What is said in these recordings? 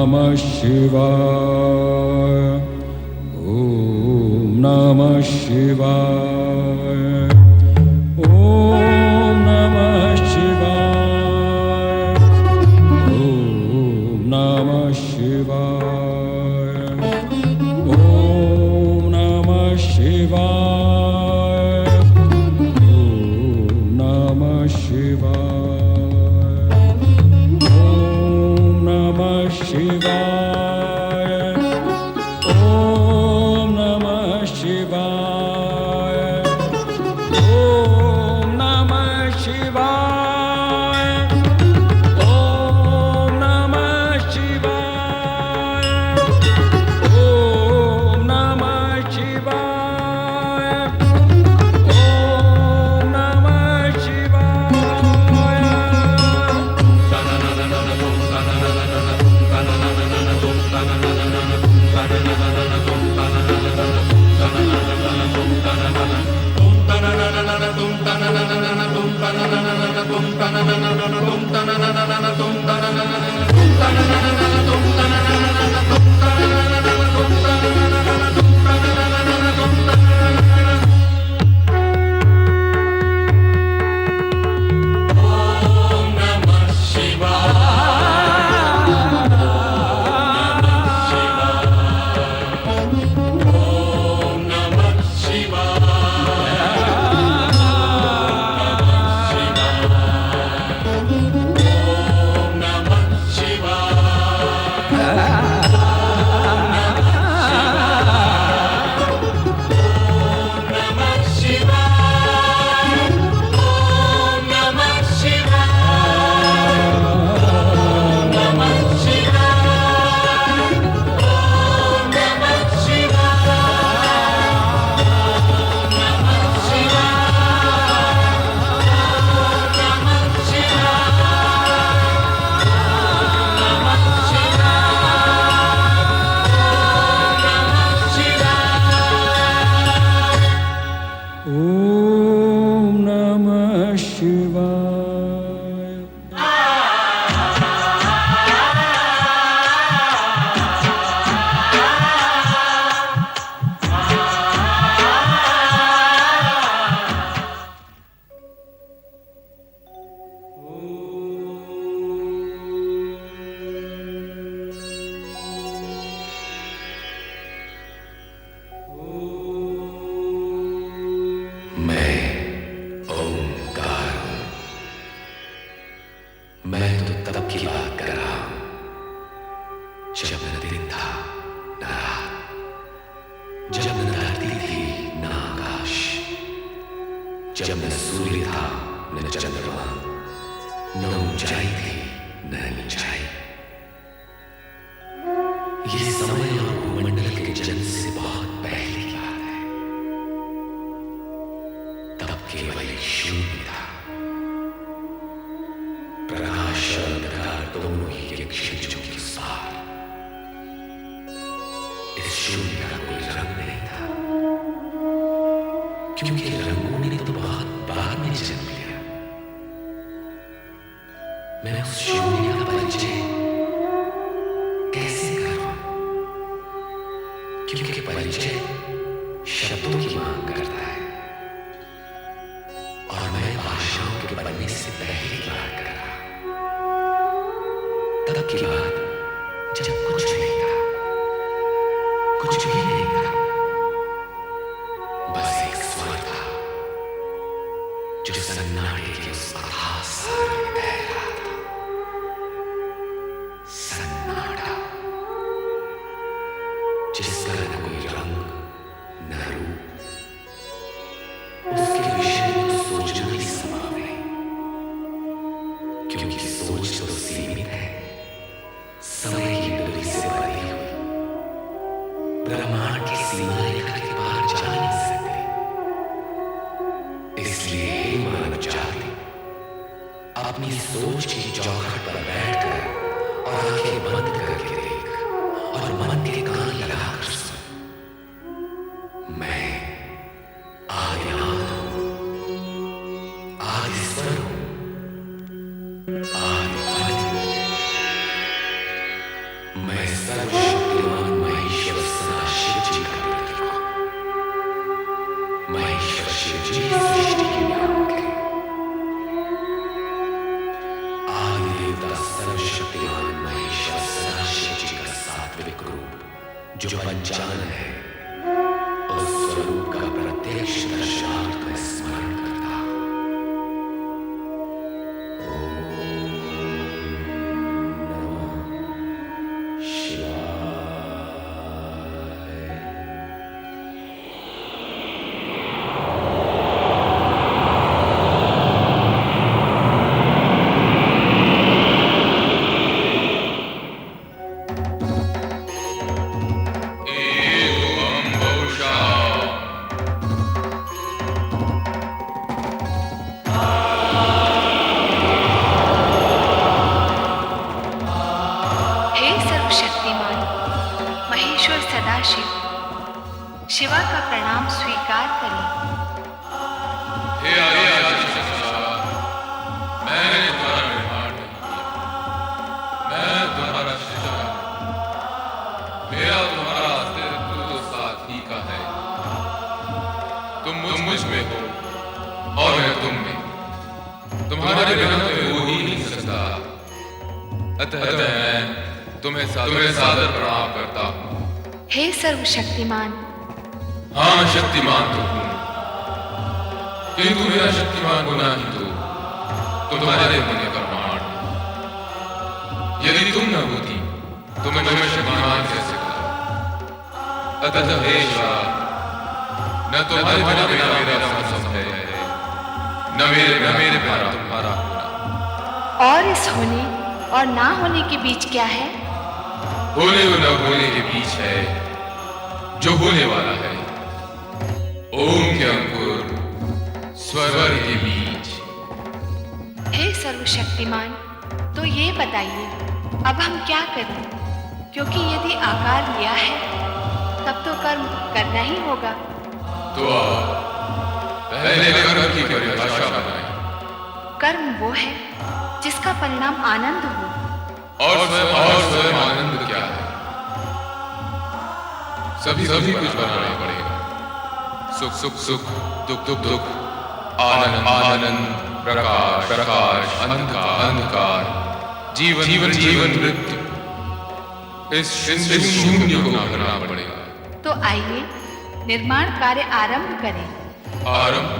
नमः शिवाय। ॐ नमः शिवाय। ॐ नमः शिवाय। ॐ नमः शिवाय। ॐ नमः शिवाय। ॐ नमः शिवाय। ॐ नमः शिवाय। ॐ नमः शिवाय। ॐ नमः शिवाय। ॐ नमः शिवाय। ॐ नमः शिवाय। ॐ नमः शिवाय। ॐ नमः शिवाय। मैं तो तब की बात कर रहा हूं जब न दिन था न रात, जब न धरती थी न आकाश, जब न सूर्य था न चंद्रमा, न ऊंचाई थी न नीचाई। ये समय और भूमंडल के जन्म से बहुत पहले की बात है। तब केवल एक शून्य था। प्रकाश और अंधकार दोनों ही एक क्षितिजों के साथ। इस शून्य का कोई रंग नहीं था, क्योंकि रंगों ने तो बहुत बाद में जन्म लिया। मैं उस शून्य का परिचय कैसे करूं? क्योंकि परिचय शब्दों की मांग करता है, और मैं भाषाओं के बनने से पहले की बात कर रहा हूं। तब की बात जब कुछ नहीं था, कुछ भी नहीं था, बस एक स्वर था जो सन्नाटे के उस अथाह सागर में बह रहा था। सन्नाटा जिसका न कोई रंग न रूप, उसके विषय में तो सोचना भी संभव नहीं, क्योंकि सोच तो सीमित है, समय की डोरी से बंधी हुई, ब्रह्मांड की सीमा रेखा के पार जा नहीं सकती। इसलिए हे मानव जाति, अपनी सोच की चौखट पर बैठकर और आंखें बंद करके देख, और मन के कान लगाकर सुन। मैं आदिनाथ हूं, आदिस्वर हूं, आदिवादी। मैं जो पंचानन है, उस स्वरूप का प्रत्यक्ष दर्शनार्थ में स्मरण करता। शिवा का प्रणाम स्वीकार करें। मैंने तुम्हारा निर्माण नहीं किया, मैं तुम्हारा सृजन, मेरा तुम्हारा अस्तित्व तो साथ ही का है। तुम मुझ में हो और मैं तुम में, तुम्हारे बिना तो हो ही नहीं सकता। अतः मैं तुम्हें सादर प्रणाम करता हूँ। हे सर्वशक्तिमान। हाँ, मैं शक्तिमान तो हूँ, किंतु मेरा शक्तिमान होना ही तो तुम्हारे होने का प्रमाण है। यदि तुम न होती तो मैं शक्तिमान कैसे होता? अतः हे शिवा, न तुम्हारे बिना मेरा संभव है, न मेरे बिना तुम्हारा होना। और इस होने और ना होने के बीच क्या है? होने और न होने के बीच है जो होने वाला है। ओम के अंकुर स्वर के बीच। हे सर्वशक्तिमान, तो ये बताइए अब हम क्या करें? क्योंकि यदि आकार लिया है तब तो कर्म करना ही होगा। तो पहले कर्म की परिभाषा बनाएं। कर्म वो है जिसका परिणाम आनंद हो। और स्वयं आनंद क्या है? सभी कुछ बनाना पड़ेगा। सुख, दुख, आनंद, प्रकाश, अंधकार, जीवन, मृत्यु। इस शून्य को भरना पड़ेगा। तो आइए निर्माण कार्य आरंभ करें। आरंभ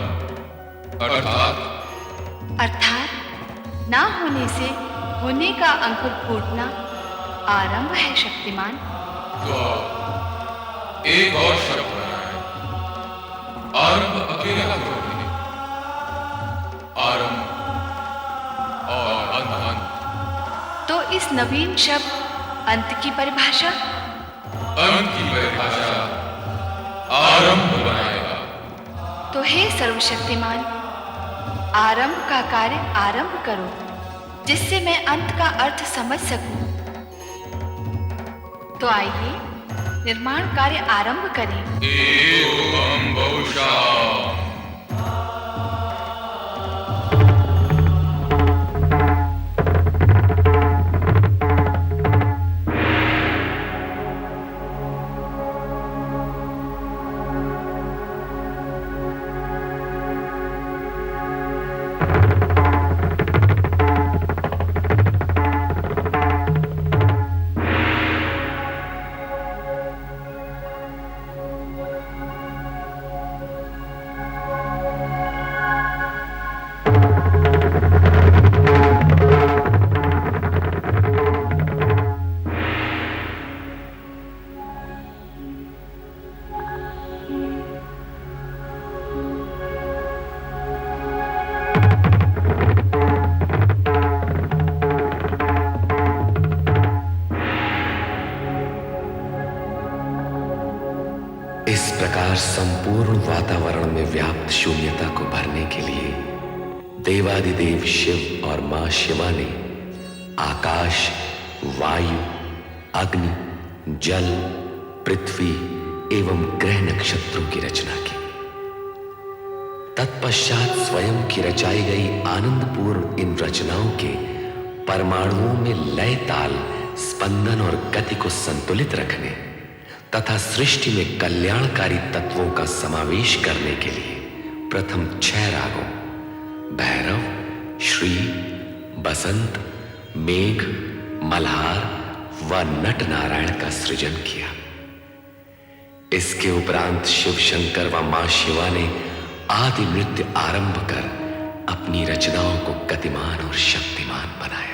अर्थात ना होने से होने का अंकुर फूटना आरंभ है शक्तिमान। तो एक और शब्द आरंभ अकेला क्यों नहीं? आरंभ और अंत। तो इस नवीन शब्द अंत की परिभाषा? अंत की परिभाषा आरंभ बनाएगा। तो हे सर्वशक्तिमान, आरंभ का कार्य आरंभ करो, जिससे मैं अंत का अर्थ समझ सकूं। तो आइए निर्माण कार्य आरंभ करें। एवं बहुशः। इस प्रकार संपूर्ण वातावरण में व्याप्त शून्यता को भरने के लिए देवादिदेव शिव और मां शिवा ने आकाश, वायु, अग्नि, जल, पृथ्वी एवं ग्रह नक्षत्रों की रचना की। तत्पश्चात स्वयं की रचाई गई आनंदपूर्ण इन रचनाओं के परमाणुओं में लय, ताल, स्पंदन और गति को संतुलित रखने तथा सृष्टि में कल्याणकारी तत्वों का समावेश करने के लिए प्रथम 6 रागों भैरव, श्री, बसंत, मेघ, मल्हार व नट नारायण का सृजन किया। इसके उपरांत शिव शंकर व मां शिवा ने आदि नृत्य आरंभ कर अपनी रचनाओं को गतिमान और शक्तिमान बनाया।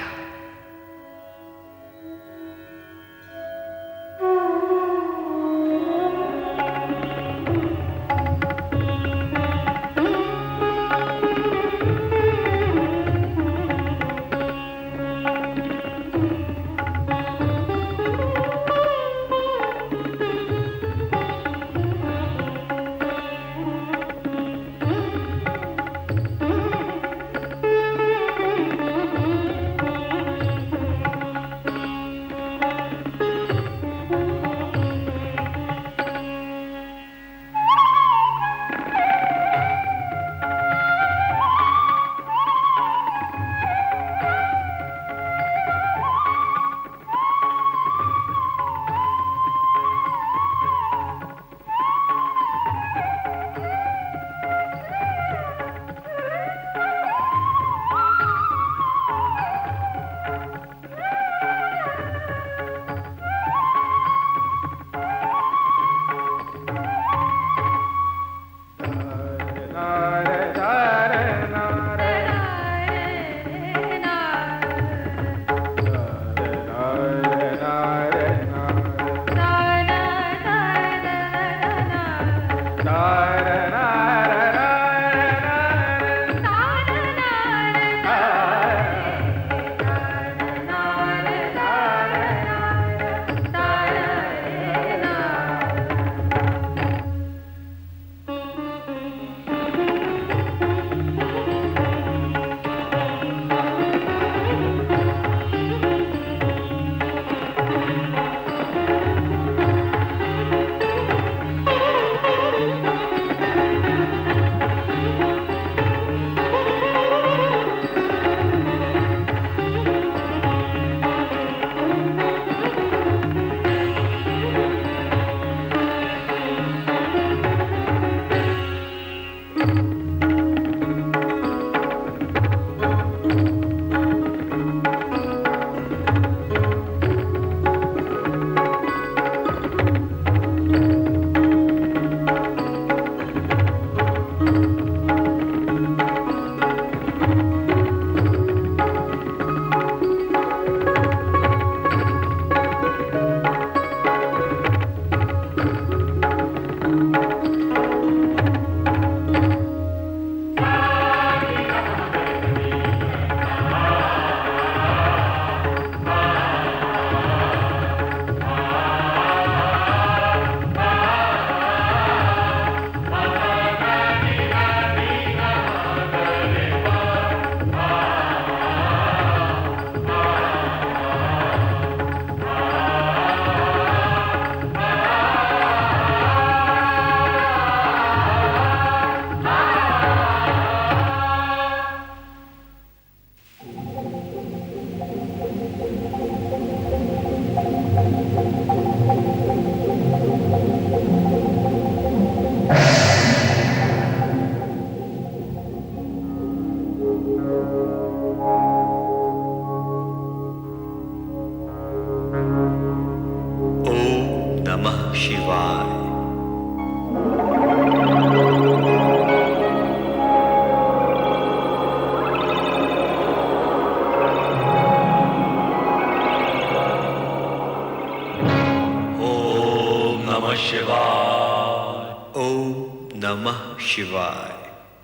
शिवाय।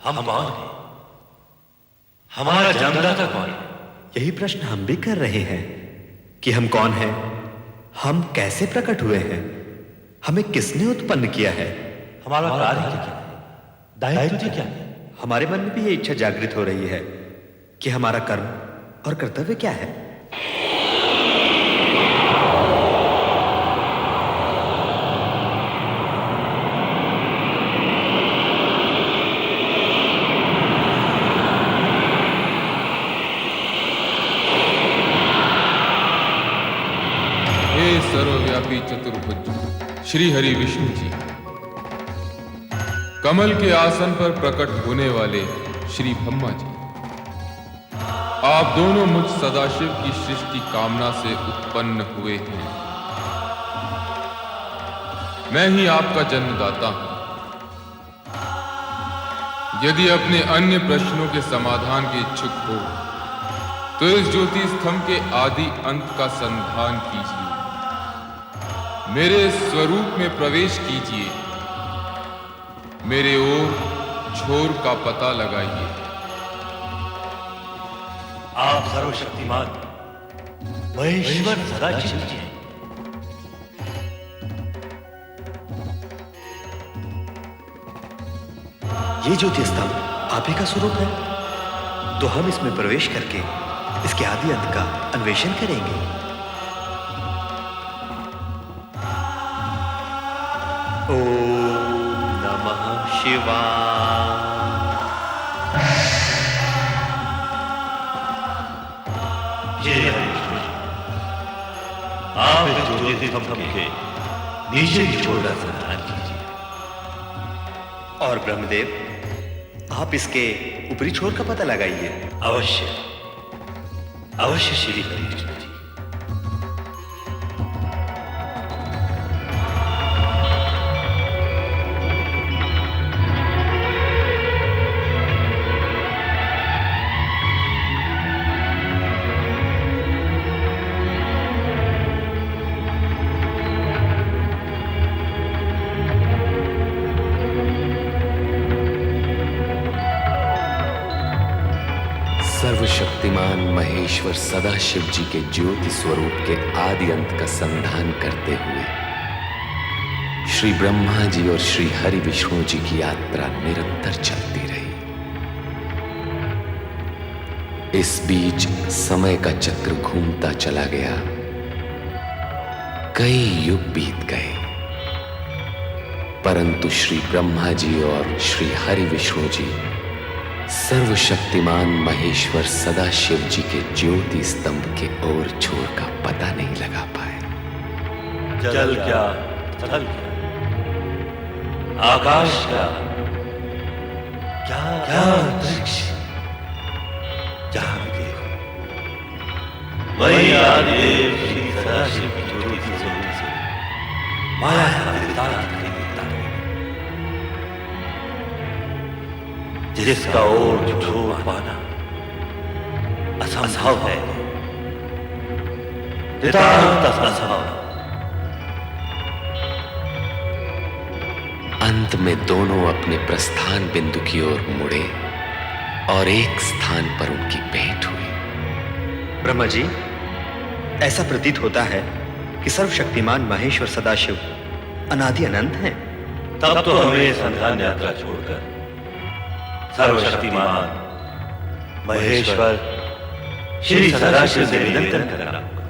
हम कौन हैं? हमारा जन्मदाता कौन है? यही प्रश्न हम भी कर रहे हैं कि हम कौन हैं, हम कैसे प्रकट हुए हैं, हमें किसने उत्पन्न किया है, हमारा कार्य क्या है, दायित्व क्या है? हमारे मन में भी ये इच्छा जागृत हो रही है कि हमारा कर्म और कर्तव्य क्या है। हे सर्वव्यापी चतुर्भुज श्री हरि विष्णु जी, कमल के आसन पर प्रकट होने वाले श्री ब्रह्मा जी, आप दोनों मुझ सदाशिव की सृष्टि कामना से उत्पन्न हुए हैं। मैं ही आपका जन्मदाता हूं। यदि अपने अन्य प्रश्नों के समाधान के इच्छुक हो तो इस ज्योति स्तंभ के आदि अंत का संधान कीजिए, मेरे स्वरूप में प्रवेश कीजिए, मेरे ओर छोर का पता लगाइए। आप सर्वशक्तिमान महेश्वर सदाशिव जी हैं। ये ज्योति स्तंभ आप ही का स्वरूप है, तो हम इसमें प्रवेश करके इसके आदि अंत का अन्वेषण करेंगे। ओम नमः शिवाय। जय हरिकृष्ण जी, आप इस ज्योति स्तंभ के नीचे की छोर का संधान कीजिए। और ब्रह्मदेव, आप इसके ऊपरी छोर का पता लगाइए। अवश्य अवश्य श्री हरिकृष्ण जी। सर्वशक्तिमान महेश्वर सदाशिव जी के ज्योति स्वरूप के आदि अंत का संधान करते हुए श्री ब्रह्मा जी और श्री हरि विष्णु जी की यात्रा निरंतर चलती रही। इस बीच समय का चक्र घूमता चला गया, कई युग बीत गए, परंतु श्री ब्रह्मा जी और श्री हरि विष्णु जी सर्वशक्तिमान महेश्वर सदाशिव जी के ज्योति स्तंभ के ओर छोर का पता नहीं लगा पाए। जल क्या, स्थल क्या, आकाश क्या, क्या क्या अंतरिक्ष, जहां भी देखो वही आदिदेव श्री सदाशिव की ज्योति स्वरूप से माया का विस्तार दिखता है, जिसका और छोड़ पाना असंभव है, नितांत असंभव। अंत में दोनों अपने प्रस्थान बिंदु की ओर मुड़े और एक स्थान पर उनकी भेंट हुई। ब्रह्मा जी, ऐसा प्रतीत होता है कि सर्वशक्तिमान महेश्वर सदाशिव अनादि अनंत हैं। तब तो हमें संधान यात्रा छोड़कर सर्वशक्तिमान महेश्वर श्री सदाशिव से निवेदन करना होगा।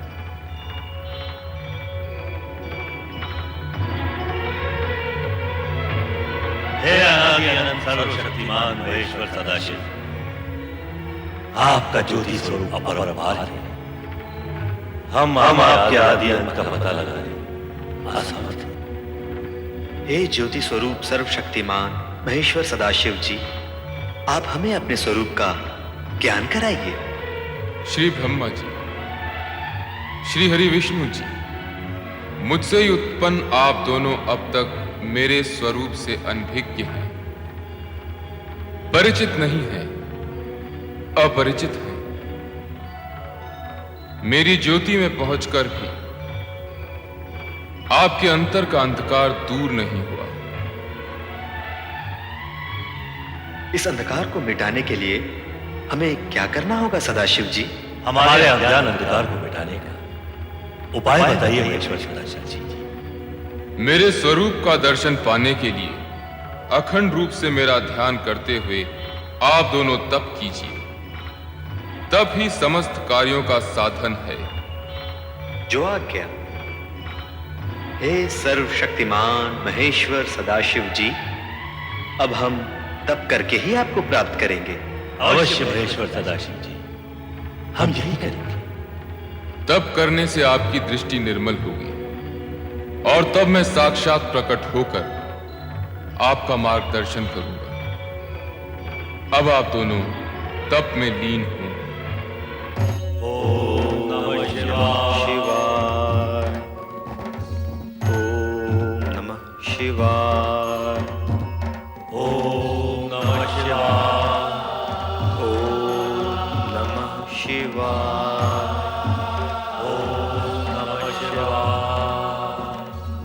हे अनादि अनंत सर्वशक्तिमान महेश्वर सदाशिव, आपका ज्योति स्वरूप अपरंपार है। हम आपके आदि अंत का पता लगाने असमर्थ हैं। हे ज्योति स्वरूप सर्वशक्तिमान महेश्वर सदाशिव जी, आप हमें अपने स्वरूप का ज्ञान कराइए। श्री ब्रह्मा जी, श्री हरि विष्णु जी, मुझसे ही उत्पन्न आप दोनों अब तक मेरे स्वरूप से अनभिज्ञ हैं, परिचित नहीं हैं, अपरिचित हैं। मेरी ज्योति में पहुंचकर भी आपके अंतर का अंधकार दूर नहीं हुआ। इस अंधकार को मिटाने के लिए हमें क्या करना होगा सदाशिव जी? हमारे अज्ञान अंधकार को मिटाने का उपाय बताइए महेश्वर सदाशिव जी। मेरे स्वरूप का दर्शन पाने के लिए अखंड रूप से मेरा ध्यान करते हुए आप दोनों तप कीजिए, तप ही समस्त कार्यों का साधन है। जो आज्ञा। हे सर्वशक्तिमान महेश्वर सदाशिव जी, अब हम तप करके ही आपको प्राप्त करेंगे। अवश्य महेश्वर सदाशिव जी, हम यही करेंगे। तप करने से आपकी दृष्टि निर्मल होगी और तब मैं साक्षात प्रकट होकर आपका मार्गदर्शन करूंगा। अब आप दोनों तप में लीन हों। ओम नमः शिवाय। ओम नमः शिवाय। ओम नमः शिवाय।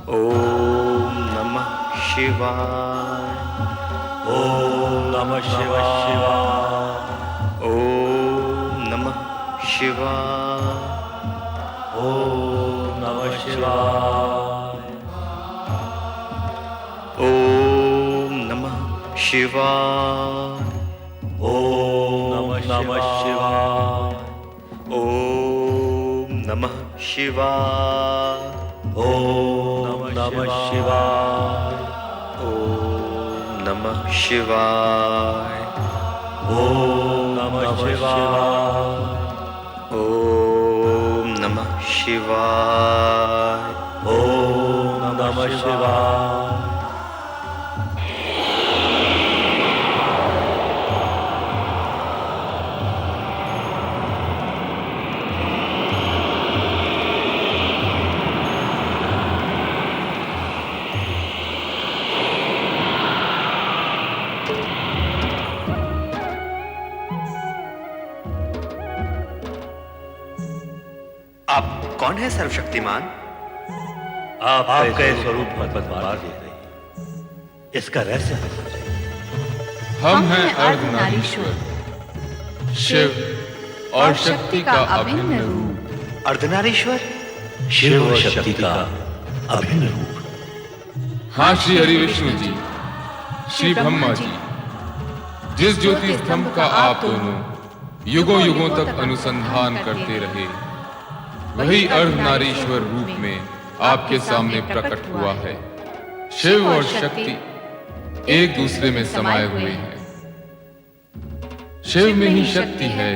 ओम नमः शिवाय। ओम नमः शिवाय। ओम नमः शिवाय। ओम नमः शिवाय। ओम नमः शिवाय। ओम नमः शिवाय। ओम नमः शिवाय। ओम नमः शिवाय। ओम नमः शिवाय। ओम नमः शिवाय। ओम नमः शिवाय। आप कौन है सर्वशक्तिमान? आपका ये स्वरूप मत बार दे रही, इसका रहस्य है समझे। हम हैं अर्धनारीश्वर, शिव और शक्ति का अभिन्न रूप। अर्धनारीश्वर? शिव और शक्ति का अभिन्न रूप। हाँ श्री हरि विष्णु जी, श्री ब्रह्मा जी, जिस ज्योति स्तंभ का आप दोनों युगों युगों तक अनुसंधान करते रहे, वही अर्धनारीश्वर रूप में आपके सामने प्रकट हुआ है। शिव और शक्ति एक दूसरे में समाये हुए हैं। शिव में ही शक्ति है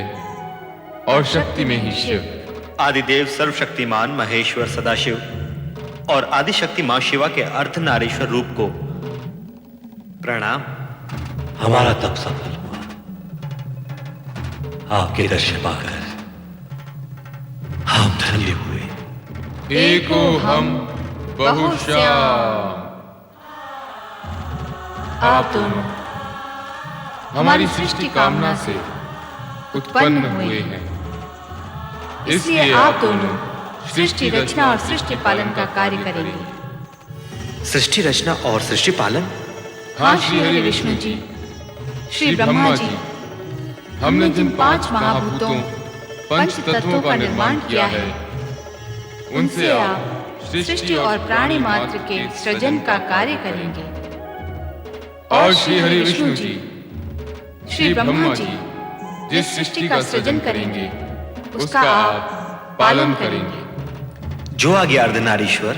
और शक्ति में ही शिव। आदिदेव सर्वशक्तिमान महेश्वर सदाशिव और आदिशक्ति मां शिवा के अर्धनारीश्वर रूप को प्रणाम। हमारा तप सफल हुआ। आपके दर्शन पाकर हम धन्य हुए। एको हम बहुश्याम। आप दोनों हमारी सृष्टि कामना से उत्पन्न हुए हैं, इसलिए आप दोनों सृष्टि रचना और सृष्टि पालन का कार्य करेंगे। सृष्टि रचना और सृष्टि पालन? हाँ श्री हरि विष्णु जी, श्री ब्रह्मा जी, हमने जिन 5 महाभूतों पंच तत्वों का निर्माण किया है, उनसे आप सृष्टि और प्राणी मात्र के सृजन का कार्य करेंगे। और श्री हरि विष्णु जी, श्री ब्रह्मा जी जिस सृष्टि का सृजन करेंगे, उसका आप पालन करेंगे। जो आ गया अर्धनारीश्वर।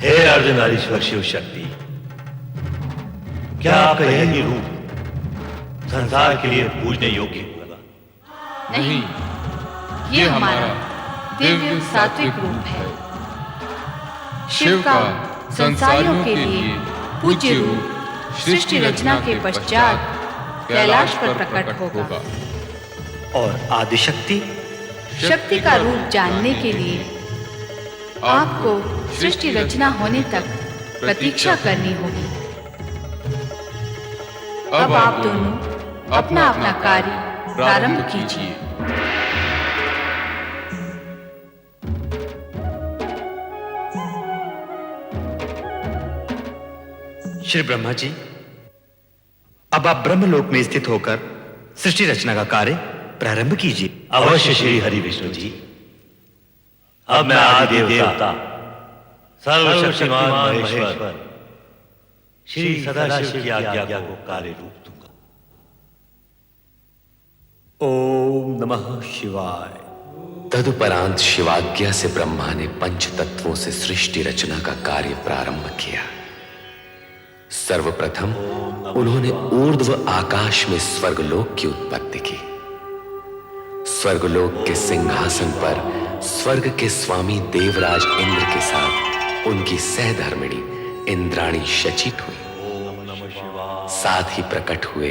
हे अर्धनारीश्वर शिव शक्ति, क्या आपका यह रूप संसार के लिए पूजने योग्य होगा? नहीं, ये हमारा दिव्य सात्विक रूप है। शिव का संसारियों के लिए पूज्य रूप सृष्टि रचना के पश्चात कैलाश पर प्रकट होगा। और आदिशक्ति? शक्ति का रूप जानने के लिए आपको सृष्टि रचना होने तक प्रतीक्षा करनी होगी। अब आप दोनों अपना अपना कार्य प्रारंभ कीजिए। श्री ब्रह्मा जी, अब आप ब्रह्मलोक में स्थित होकर सृष्टि रचना का कार्य प्रारंभ कीजिए। अवश्य श्री हरि विष्णु जी। अब मैं आदि देवता सर्वशक्तिमान महेश्वर श्री सदाशिव की आज्ञा को कार्य रूप दूंगा। ओम नमः शिवाय। तदुपरांत शिवाज्ञा से ब्रह्मा ने पंच तत्वों से सृष्टि रचना का कार्य प्रारंभ किया। सर्वप्रथम उन्होंने ऊर्ध्व आकाश में स्वर्गलोक की उत्पत्ति की। स्वर्गलोक के सिंहासन पर स्वर्ग के स्वामी देवराज इंद्र के साथ उनकी सहधर्मिणी इंद्राणी शचित हुई। साथ ही प्रकट हुए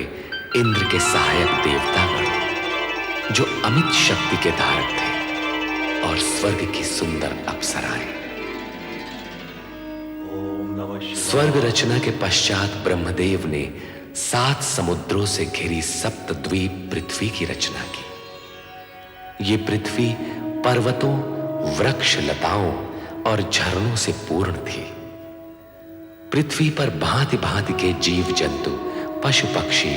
इंद्र के सहायक देवतागण जो अमित शक्ति के धारक थे और स्वर्ग की सुंदर अप्सराएं। स्वर्ग रचना के पश्चात ब्रह्मदेव ने 7 समुद्रों से घिरी सप्तद्वीप पृथ्वी की रचना की। ये पृथ्वी पर्वतों, वृक्ष, लताओं और झरनों से पूर्ण थी। पृथ्वी पर भांति भांति के जीव जंतु, पशु पक्षी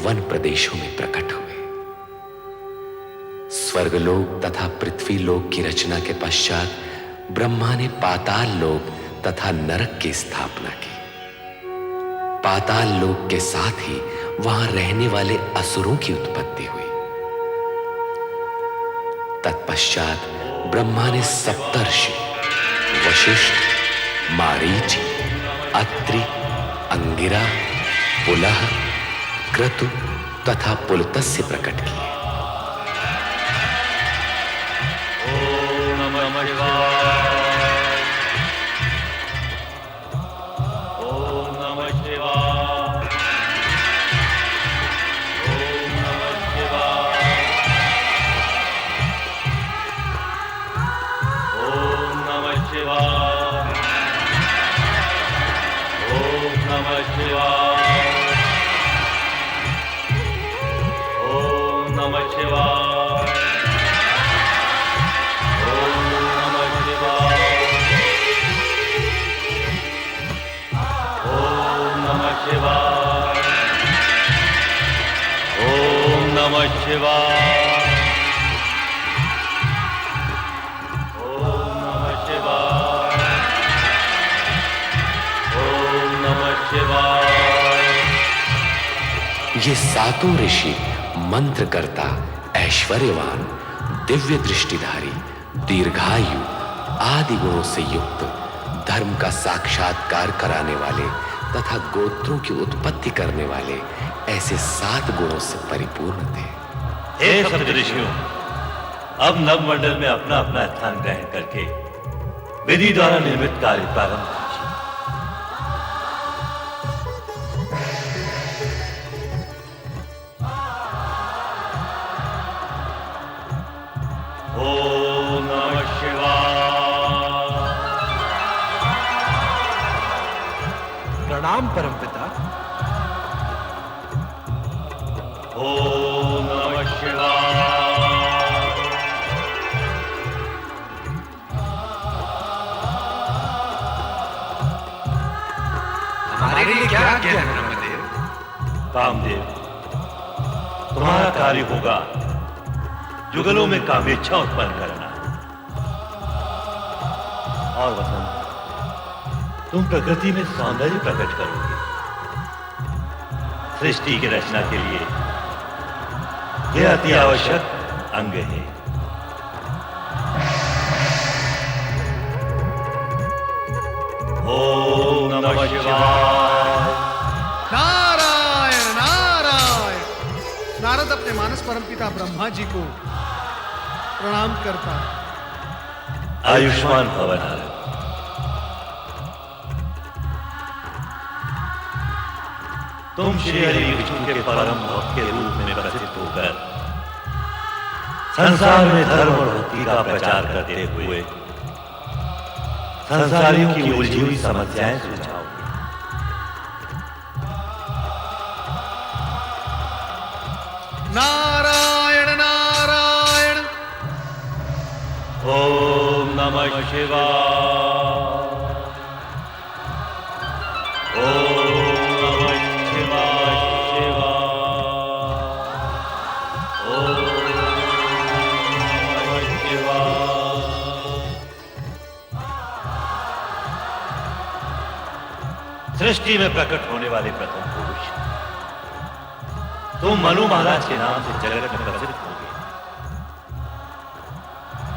वन प्रदेशों में प्रकट हुए। स्वर्गलोक तथा पृथ्वी लोक की रचना के पश्चात ब्रह्मा ने पाताल लोक तथा नरक की स्थापना की। पाताल लोक के साथ ही वहां रहने वाले असुरों की उत्पत्ति हुई। तत्पश्चात ब्रह्मा ने सप्तर्षि वशिष्ठ, मारीच, अत्रि, अंगिरा, पुलह, क्रतु तथा पुलत्स्य प्रकट किए। ओम नमः शिवाय। ओम नमः शिवाय। ओम नमः शिवाय। ओम नमः शिवाय। ओम नमः शिवाय। ओम नमः शिवाय। ओम नमः शिवाय। ओम नमः शिवाय। ओम नमः शिवाय। ये सातों ऋषि मंत्रकर्ता, ऐश्वर्यवान, दिव्य दृष्टिधारी, दीर्घायु आदि गुणों से युक्त, धर्म का साक्षात्कार कराने वाले तथा गोत्रों की उत्पत्ति करने वाले ऐसे 7 गुणों से परिपूर्ण थे। हे सप्तऋषियों, अब नवमंडल में अपना अपना स्थान ग्रहण करके विधि द्वारा निर्मित कार्य प्रारंभ कीजिए। ओम नमः शिवाय। प्रणाम परमपिता। ओम नमः शिवाय। हमारे लिए क्या आज्ञा है ब्रह्मदेव? कामदेव, तुम्हारा कार्य होगा जुगलों में कामेच्छा उत्पन्न करना। और वसंत, तुम प्रकृति में सौंदर्य प्रकट करोगे। सृष्टि की रचना के लिए यह अति आवश्यक अंग है। ओम नमः शिवाय। नारायण नारायण। नारद अपने मानस परमपिता ब्रह्मा जी को प्रणाम करता। आयुष्मान भव नारद। तुम श्री हरि विष्णु के परम भक्त के रूप में प्रसिद्ध होकर संसार में धर्म और भक्ति का प्रचार करते हुए संसारियों की उलझी हुई समस्याएं सुलझाओगे। नारायण नारायण। ओम नमः शिवाय। ओम नमः शिवाय शिवाय। ओम नमः शिवाय। सृष्टि में प्रकट होने वाले प्रथम पुरुष तुम मनु महाराज के नाम से जगत में प्रसिद्ध होगे।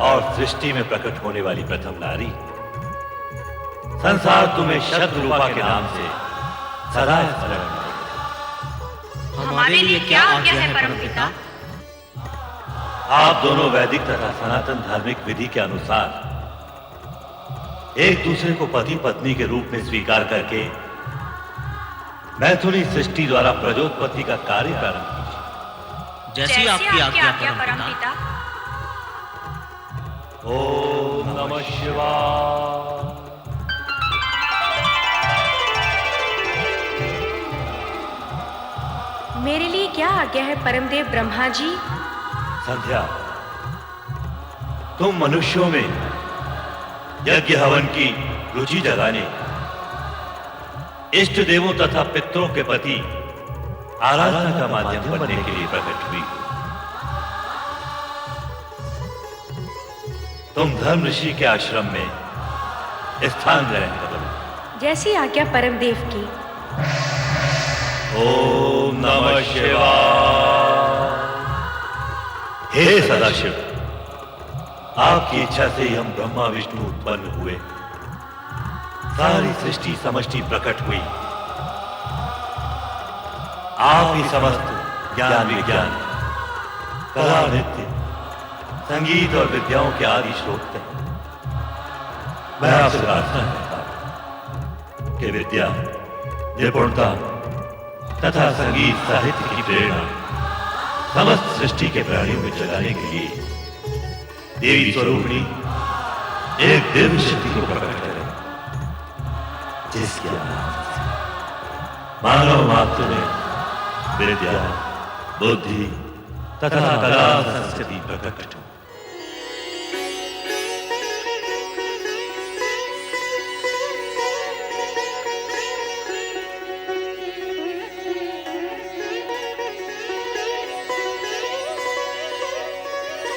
और सृष्टि में प्रकट होने वाली प्रथम नारी संसार तुम्हें शतरूपा के नाम से सदा स्मरण करेगा। हमारे लिए क्या आज्ञा है परमपिता? आप दोनों वैदिक तथा सनातन धार्मिक विधि के अनुसार एक दूसरे को पति पत्नी के रूप में स्वीकार करके मैथुनी सृष्टि द्वारा प्रजोत्पत्ति का कार्य प्रारंभ कीजिए। जैसी आपकी आज्ञा परमपिता। ओम नमः शिवाय। मेरे लिए क्या आज्ञा है परमदेव ब्रह्मा जी? संध्या, तुम मनुष्यों में यज्ञ हवन की रुचि जगाने, इष्ट देवों तथा पितरों के प्रति आराधना का माध्यम बनने के लिए प्रकट हुई। तुम धर्म ऋषि के आश्रम में स्थान ग्रहण करो। जैसी आज्ञा परम देव की। ओम नमः शिवाय। हे सदाशिव, आपकी इच्छा से ही हम ब्रह्मा विष्णु उत्पन्न हुए। सारी सृष्टि समष्टि प्रकट हुई। आप ही समस्त ज्ञान विज्ञान, कला नृत्य, संगीत और विद्याओं के आदि स्रोत हैं। मैं आपसे प्रार्थना करता हूं कि विद्या, निपुणता तथा संगीत साहित्य की प्रेरणा समस्त सृष्टि के प्राणियों में जगाने के लिए देवी स्वरूपणी एक दिव्य शक्ति को प्रकट करें, जिसके मानव मात्र में विद्या, बुद्धि तथा कला संस्कृति प्रकट हो।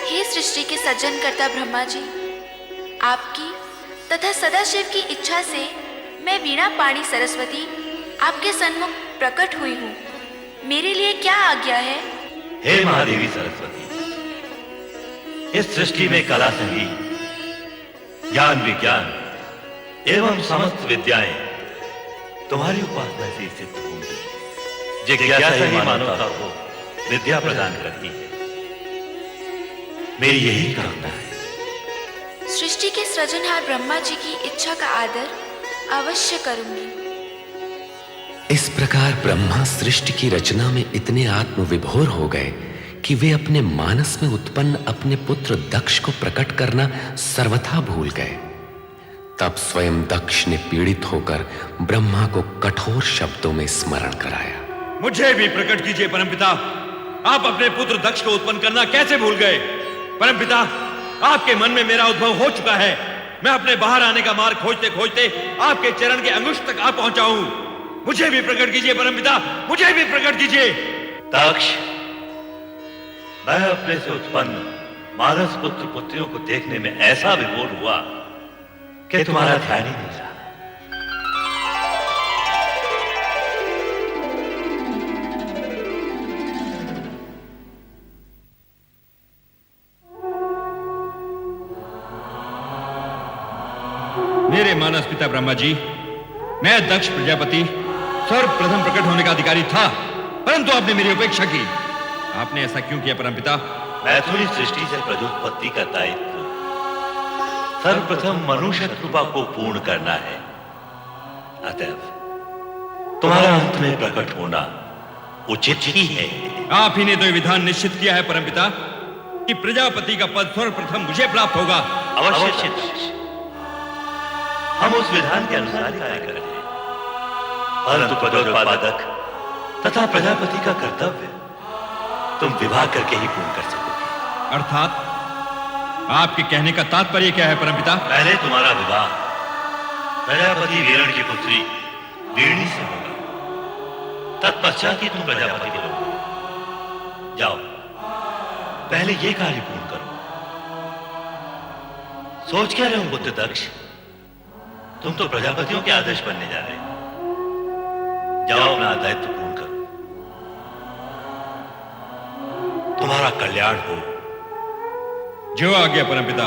हे सृष्टि के सृजनकर्ता ब्रह्मा जी, आपकी तथा सदाशिव की इच्छा से मैं वीणा पाणी सरस्वती आपके सन्मुख प्रकट हुई हूँ। मेरे लिए क्या आज्ञा है? हे महादेवी सरस्वती, इस सृष्टि में कला संगीत, ज्ञान विज्ञान एवं समस्त विद्याएं तुम्हारी उपासना से सिद्ध होंगी। जिज्ञासा ही मानवता को विद्या प्रदान करती है। मेरी यही कामना है। सृष्टि के सृजनहार ब्रह्मा जी की इच्छा का आदर अवश्य करूंगी। इस प्रकार ब्रह्मा सृष्टि की रचना में इतने आत्मविभोर हो गए कि वे अपने मानस में उत्पन्न अपने पुत्र दक्ष को प्रकट करना सर्वथा भूल गए। तब स्वयं दक्ष ने पीड़ित होकर ब्रह्मा को कठोर शब्दों में स्मरण कराया। मुझे भी प्रकट कीजिए परमपिता। आप अपने पुत्र दक्ष को उत्पन्न करना कैसे भूल गए? परमपिता, आपके मन में मेरा उद्भव हो चुका है। मैं अपने बाहर आने का मार्ग खोजते खोजते आपके चरण के अंगुष्ठ तक आ पहुंचा हूं। मुझे भी प्रकट कीजिए परमपिता, मुझे भी प्रकट कीजिए। दक्ष, मैं अपने से उत्पन्न मानस पुत्र पुत्रियों को देखने में ऐसा विभोर हुआ कि तुम्हारा ध्यान ही नहीं रहा। मेरे मानस पिता ब्रह्मा जी, मैं दक्ष प्रजापति सर्वप्रथम प्रकट होने का अधिकारी था, परंतु आपने मेरी उपेक्षा की। आपने ऐसा क्यों किया परमपिता? मैथुनी सृष्टि से प्रजोत्पत्ति का दायित्व सर्वप्रथम मनुष्य कृपा को पूर्ण करना है। अतएव तुम्हारा अंत में प्रकट होना उचित ही है। आप ही ने तो यह विधान निश्चित किया है परमपिता कि प्रजापति का पद सर्वप्रथम मुझे प्राप्त होगा। अवश्य हम उस विधान के अनुसार ही कार्य करेंगे, परंतु पदोत्पादक तथा प्रजापति का कर्तव्य तुम विवाह करके ही पूर्ण कर सकोगे। अर्थात आपके कहने का तात्पर्य क्या है परमपिता? पहले तुम्हारा विवाह प्रजापति वीरण की पुत्री वीरणी से होगा, तत्पश्चात ही तुम प्रजापति बनोगे। जाओ, पहले ये कार्य पूर्ण करो। सोच क्या रहे हो पुत्र दक्ष? तुम तो प्रजापतियों के आदर्श बनने जा रहे हो। जाओ, अपना दायित्व पूर्ण करो। तुम्हारा कल्याण हो। जो आ गया परमपिता।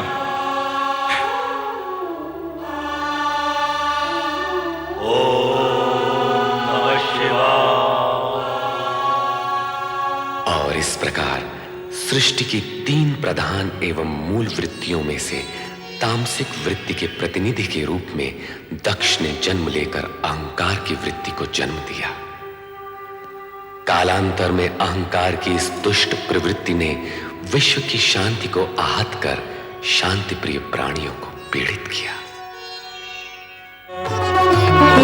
ओम नमः शिवाय। और इस प्रकार सृष्टि की 3 प्रधान एवं मूल वृत्तियों में से तामसिक वृत्ति के प्रतिनिधि के रूप में दक्ष ने जन्म लेकर अहंकार की वृत्ति को जन्म दिया। कालांतर में अहंकार की इस दुष्ट प्रवृत्ति ने विश्व की शांति को आहत कर शांति प्रिय प्राणियों को पीड़ित किया।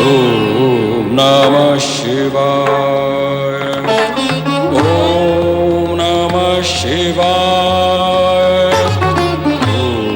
ओम नमः शिवाय। ओम नमः शिवाय। ओम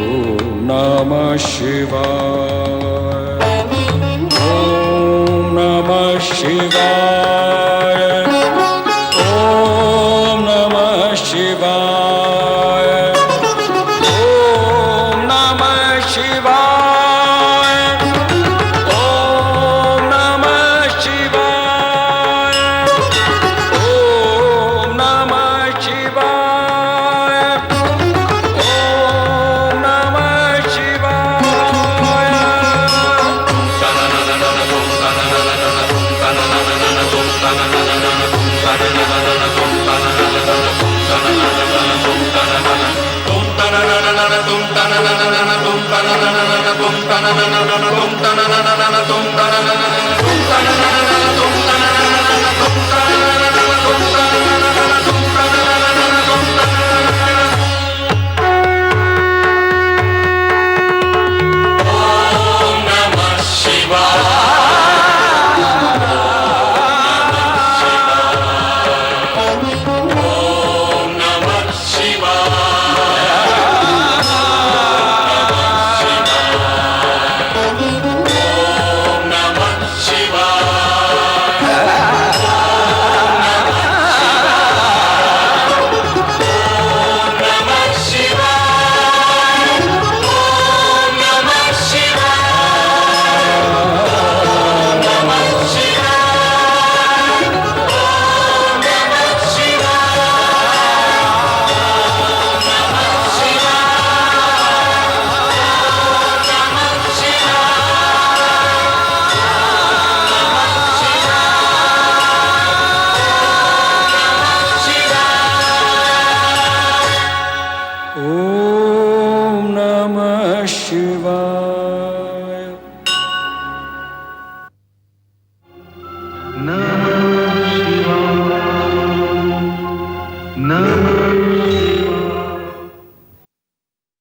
तुम